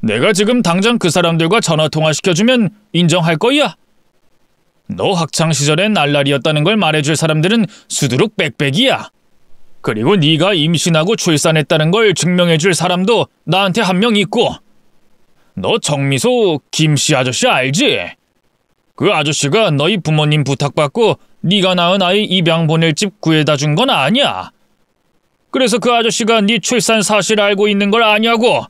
내가 지금 당장 그 사람들과 전화통화시켜주면 인정할 거야? 너 학창시절엔 날라리였다는 걸 말해줄 사람들은 수두룩 빽빽이야. 그리고 네가 임신하고 출산했다는 걸 증명해줄 사람도 나한테 한 명 있고. 너 정미소 김씨 아저씨 알지? 그 아저씨가 너희 부모님 부탁받고 네가 낳은 아이 입양 보낼 집 구해다 준 건 아니야. 그래서 그 아저씨가 네 출산 사실 알고 있는 걸 아냐고.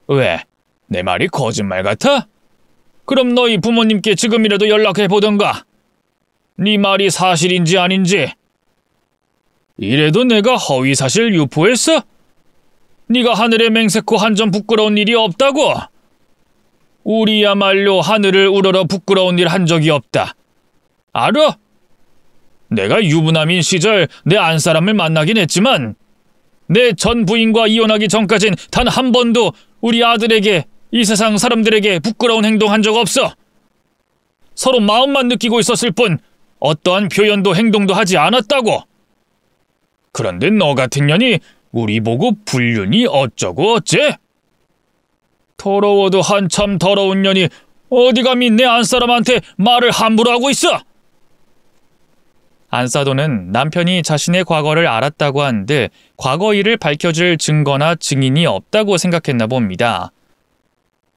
왜? 내 말이 거짓말 같아? 그럼 너희 부모님께 지금이라도 연락해보던가. 네 말이 사실인지 아닌지. 이래도 내가 허위사실 유포했어? 네가 하늘에 맹세코 한 점 부끄러운 일이 없다고? 우리야말로 하늘을 우러러 부끄러운 일 한 적이 없다. 알아? 내가 유부남인 시절 내 안사람을 만나긴 했지만 내 전 부인과 이혼하기 전까진 단 한 번도 우리 아들에게 이 세상 사람들에게 부끄러운 행동 한 적 없어. 서로 마음만 느끼고 있었을 뿐 어떠한 표현도 행동도 하지 않았다고. 그런데 너 같은 년이 우리 보고 불륜이 어쩌고 어째? 더러워도 한참 더러운 년이 어디 감히 내 안사람한테 말을 함부로 하고 있어? 안사돈은 남편이 자신의 과거를 알았다고 한들 과거 일을 밝혀줄 증거나 증인이 없다고 생각했나 봅니다.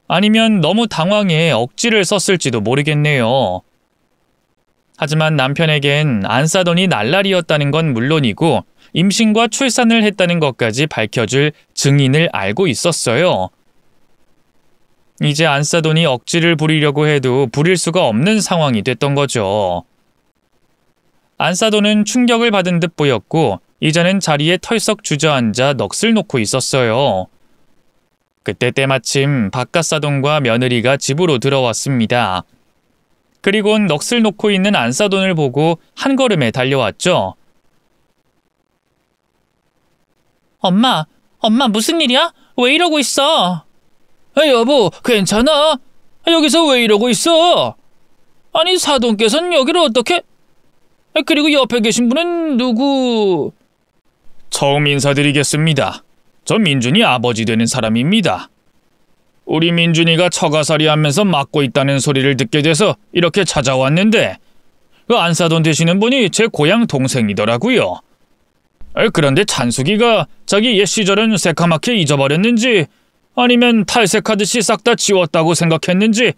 아니면 너무 당황해 억지를 썼을지도 모르겠네요. 하지만 남편에겐 안사돈이 날라리였다는 건 물론이고 임신과 출산을 했다는 것까지 밝혀줄 증인을 알고 있었어요. 이제 안사돈이 억지를 부리려고 해도 부릴 수가 없는 상황이 됐던 거죠. 안사돈은 충격을 받은 듯 보였고 이제는 자리에 털썩 주저앉아 넋을 놓고 있었어요. 그때 때마침 박갓사돈과 며느리가 집으로 들어왔습니다. 그리곤 넋을 놓고 있는 안사돈을 보고 한 걸음에 달려왔죠. 엄마 무슨 일이야? 왜 이러고 있어? 여보, 괜찮아? 여기서 왜 이러고 있어? 아니, 사돈께서는 여기를 어떻게... 그리고 옆에 계신 분은 누구... 처음 인사드리겠습니다. 저 민준이 아버지 되는 사람입니다. 우리 민준이가 처가살이 하면서 맡고 있다는 소리를 듣게 돼서 이렇게 찾아왔는데 그 안사돈 되시는 분이 제 고향 동생이더라고요. 그런데 찬숙이가 자기 옛 시절은 새카맣게 잊어버렸는지 아니면 탈색하듯이 싹 다 지웠다고 생각했는지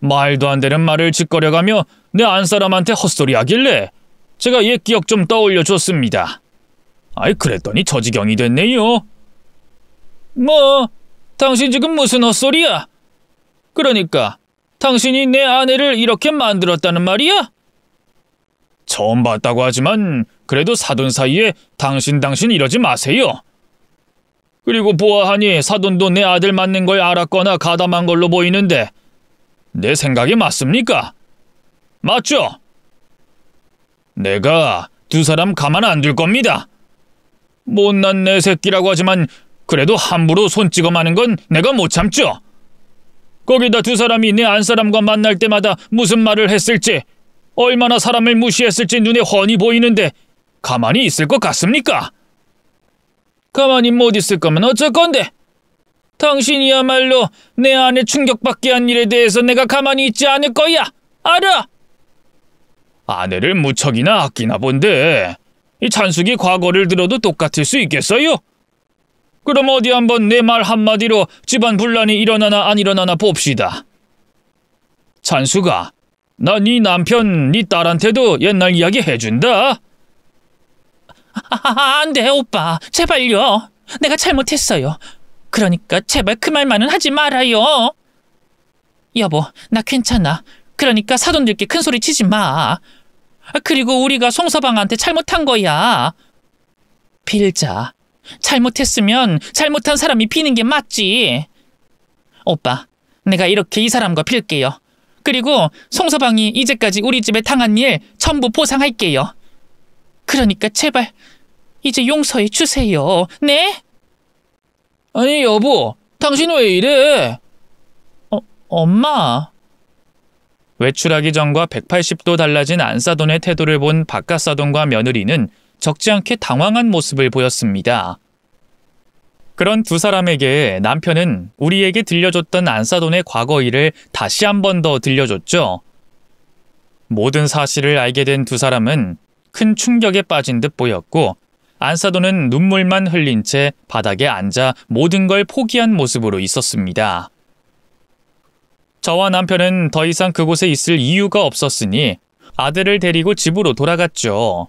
말도 안 되는 말을 짓거려가며 내 안사람한테 헛소리 하길래 제가 옛 기억 좀 떠올려줬습니다. 그랬더니 저 지경이 됐네요. 뭐, 당신 지금 무슨 헛소리야? 그러니까 당신이 내 아내를 이렇게 만들었다는 말이야? 처음 봤다고 하지만 그래도 사돈 사이에 당신 이러지 마세요. 그리고 보아하니 사돈도 내 아들 맞는 걸 알았거나 가담한 걸로 보이는데 내 생각이 맞습니까? 맞죠? 내가 두 사람 가만 안 둘 겁니다. 못난 내 새끼라고 하지만 그래도 함부로 손 찍어 마는 건 내가 못 참죠. 거기다 두 사람이 내 안사람과 만날 때마다 무슨 말을 했을지, 얼마나 사람을 무시했을지 눈에 훤히 보이는데 가만히 있을 것 같습니까? 가만히 못 있을 거면 어쩔 건데? 당신이야말로 내 아내 충격받게 한 일에 대해서 내가 가만히 있지 않을 거야. 알아? 아내를 무척이나 아끼나 본데 이 찬숙이 과거를 들어도 똑같을 수 있겠어요? 그럼 어디 한번 내 말 한마디로 집안 분란이 일어나나 안 일어나나 봅시다. 찬숙아, 나 네 남편, 네 딸한테도 옛날 이야기 해준다. 안 돼, 오빠. 제발요. 내가 잘못했어요. 그러니까 제발 그 말만은 하지 말아요. 여보, 나 괜찮아. 그러니까 사돈들께 큰 소리 치지 마. 그리고 우리가 송서방한테 잘못한 거야. 빌자. 잘못했으면 잘못한 사람이 비는 게 맞지. 오빠, 내가 이렇게 이 사람과 빌게요. 그리고 송서방이 이제까지 우리 집에 당한 일 전부 보상할게요. 그러니까 제발 이제 용서해 주세요. 네? 아니 여보, 당신 왜 이래? 엄마. 외출하기 전과 180도 달라진 안사돈의 태도를 본 바깥사돈과 며느리는 적지 않게 당황한 모습을 보였습니다. 그런 두 사람에게 남편은 우리에게 들려줬던 안사돈의 과거 일을 다시 한 번 더 들려줬죠. 모든 사실을 알게 된 두 사람은 큰 충격에 빠진 듯 보였고 안사돈은 눈물만 흘린 채 바닥에 앉아 모든 걸 포기한 모습으로 있었습니다. 저와 남편은 더 이상 그곳에 있을 이유가 없었으니 아들을 데리고 집으로 돌아갔죠.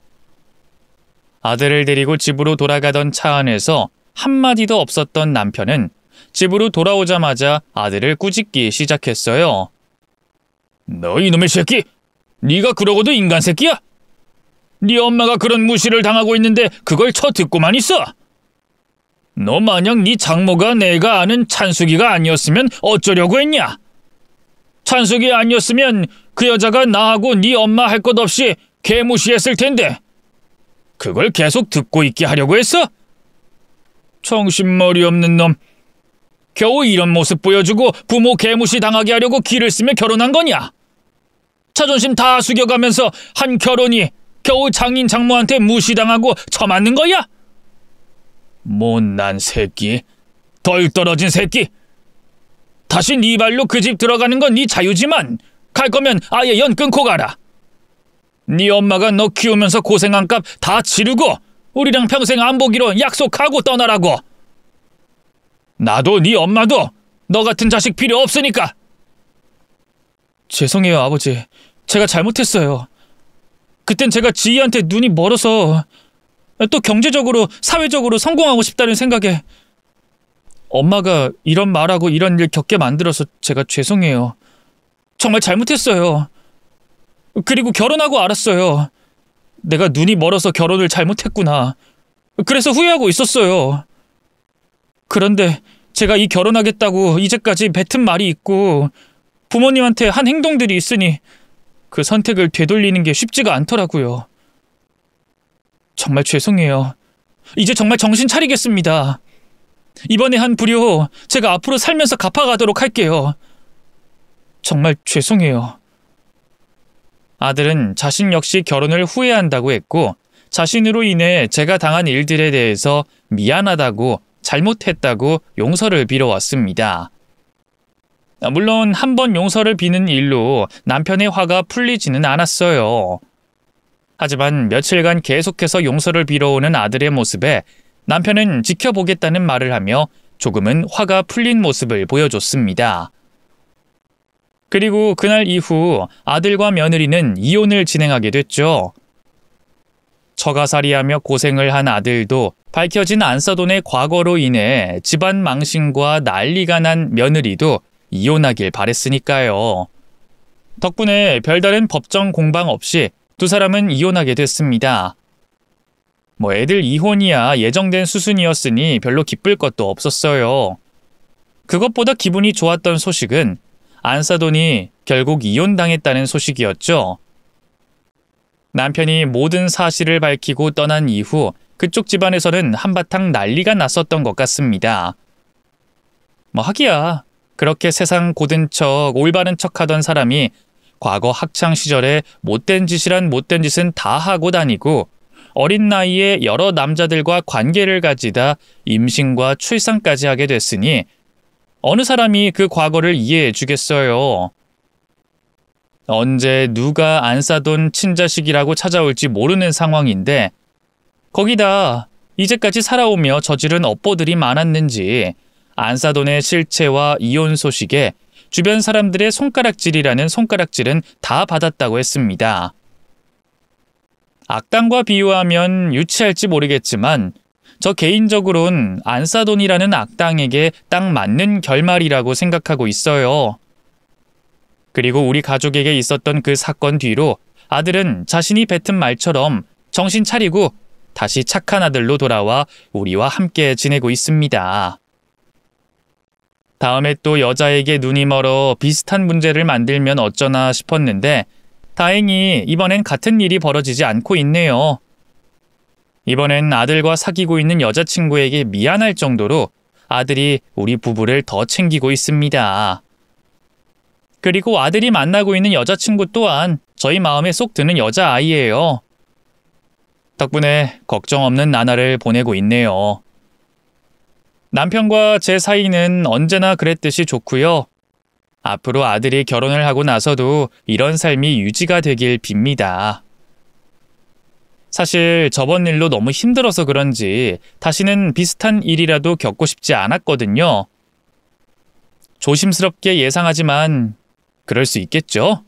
아들을 데리고 집으로 돌아가던 차 안에서 한마디도 없었던 남편은 집으로 돌아오자마자 아들을 꾸짖기 시작했어요. 너 이놈의 새끼! 네가 그러고도 인간 새끼야? 네 엄마가 그런 무시를 당하고 있는데 그걸 쳐듣고만 있어? 너 만약 네 장모가 내가 아는 찬숙이가 아니었으면 어쩌려고 했냐? 찬숙이 아니었으면 그 여자가 나하고 네 엄마 할 것 없이 개무시했을 텐데 그걸 계속 듣고 있게 하려고 했어? 정신머리 없는 놈. 겨우 이런 모습 보여주고 부모 개무시 당하게 하려고 기를 쓰며 결혼한 거냐? 자존심 다 숙여가면서 한 결혼이 겨우 장인 장모한테 무시당하고 처맞는 거야? 못난 새끼. 덜 떨어진 새끼. 다시 네 발로 그 집 들어가는 건 네 자유지만 갈 거면 아예 연 끊고 가라. 네 엄마가 너 키우면서 고생한 값 다 치르고 우리랑 평생 안 보기로 약속하고 떠나라고. 나도 네 엄마도 너 같은 자식 필요 없으니까. 죄송해요, 아버지. 제가 잘못했어요. 그땐 제가 지희한테 눈이 멀어서 또 경제적으로, 사회적으로 성공하고 싶다는 생각에 엄마가 이런 말하고 이런 일 겪게 만들어서 제가 죄송해요. 정말 잘못했어요. 그리고 결혼하고 알았어요. 내가 눈이 멀어서 결혼을 잘못했구나. 그래서 후회하고 있었어요. 그런데 제가 이 결혼하겠다고 이제까지 뱉은 말이 있고 부모님한테 한 행동들이 있으니 그 선택을 되돌리는 게 쉽지가 않더라고요. 정말 죄송해요. 이제 정말 정신 차리겠습니다. 이번에 한 불효 제가 앞으로 살면서 갚아가도록 할게요. 정말 죄송해요. 아들은 자신 역시 결혼을 후회한다고 했고 자신으로 인해 제가 당한 일들에 대해서 미안하다고 잘못했다고 용서를 빌어왔습니다. 물론 한 번 용서를 비는 일로 남편의 화가 풀리지는 않았어요. 하지만 며칠간 계속해서 용서를 빌어오는 아들의 모습에 남편은 지켜보겠다는 말을 하며 조금은 화가 풀린 모습을 보여줬습니다. 그리고 그날 이후 아들과 며느리는 이혼을 진행하게 됐죠. 처가살이하며 고생을 한 아들도 밝혀진 안사돈의 과거로 인해 집안 망신과 난리가 난 며느리도 이혼하길 바랬으니까요. 덕분에 별다른 법정 공방 없이 두 사람은 이혼하게 됐습니다. 애들 이혼이야 예정된 수순이었으니 별로 기쁠 것도 없었어요. 그것보다 기분이 좋았던 소식은 안사돈이 결국 이혼당했다는 소식이었죠. 남편이 모든 사실을 밝히고 떠난 이후 그쪽 집안에서는 한바탕 난리가 났었던 것 같습니다. 하기야 그렇게 세상 고든 척 올바른 척하던 사람이 과거 학창 시절에 못된 짓이란 못된 짓은 다 하고 다니고 어린 나이에 여러 남자들과 관계를 가지다 임신과 출산까지 하게 됐으니 어느 사람이 그 과거를 이해해 주겠어요. 언제 누가 안사돈 친자식이라고 찾아올지 모르는 상황인데 거기다 이제까지 살아오며 저지른 업보들이 많았는지 안사돈의 실체와 이혼 소식에 주변 사람들의 손가락질이라는 손가락질은 다 받았다고 했습니다. 악당과 비유하면 유치할지 모르겠지만 저 개인적으론 안사돈이라는 악당에게 딱 맞는 결말이라고 생각하고 있어요. 그리고 우리 가족에게 있었던 그 사건 뒤로 아들은 자신이 뱉은 말처럼 정신 차리고 다시 착한 아들로 돌아와 우리와 함께 지내고 있습니다. 다음에 또 여자에게 눈이 멀어 비슷한 문제를 만들면 어쩌나 싶었는데 다행히 이번엔 같은 일이 벌어지지 않고 있네요. 이번엔 아들과 사귀고 있는 여자친구에게 미안할 정도로 아들이 우리 부부를 더 챙기고 있습니다. 그리고 아들이 만나고 있는 여자친구 또한 저희 마음에 쏙 드는 여자아이예요. 덕분에 걱정 없는 나날을 보내고 있네요. 남편과 제 사이는 언제나 그랬듯이 좋고요. 앞으로 아들이 결혼을 하고 나서도 이런 삶이 유지가 되길 빕니다. 사실 저번 일로 너무 힘들어서 그런지 다시는 비슷한 일이라도 겪고 싶지 않았거든요. 조심스럽게 예상하지만 그럴 수 있겠죠?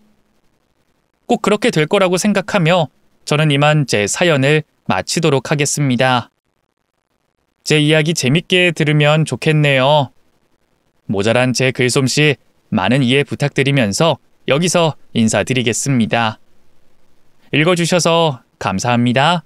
꼭 그렇게 될 거라고 생각하며 저는 이만 제 사연을 마치도록 하겠습니다. 제 이야기 재밌게 들으면 좋겠네요. 모자란 제 글솜씨 많은 이해 부탁드리면서 여기서 인사드리겠습니다. 읽어주셔서 감사합니다.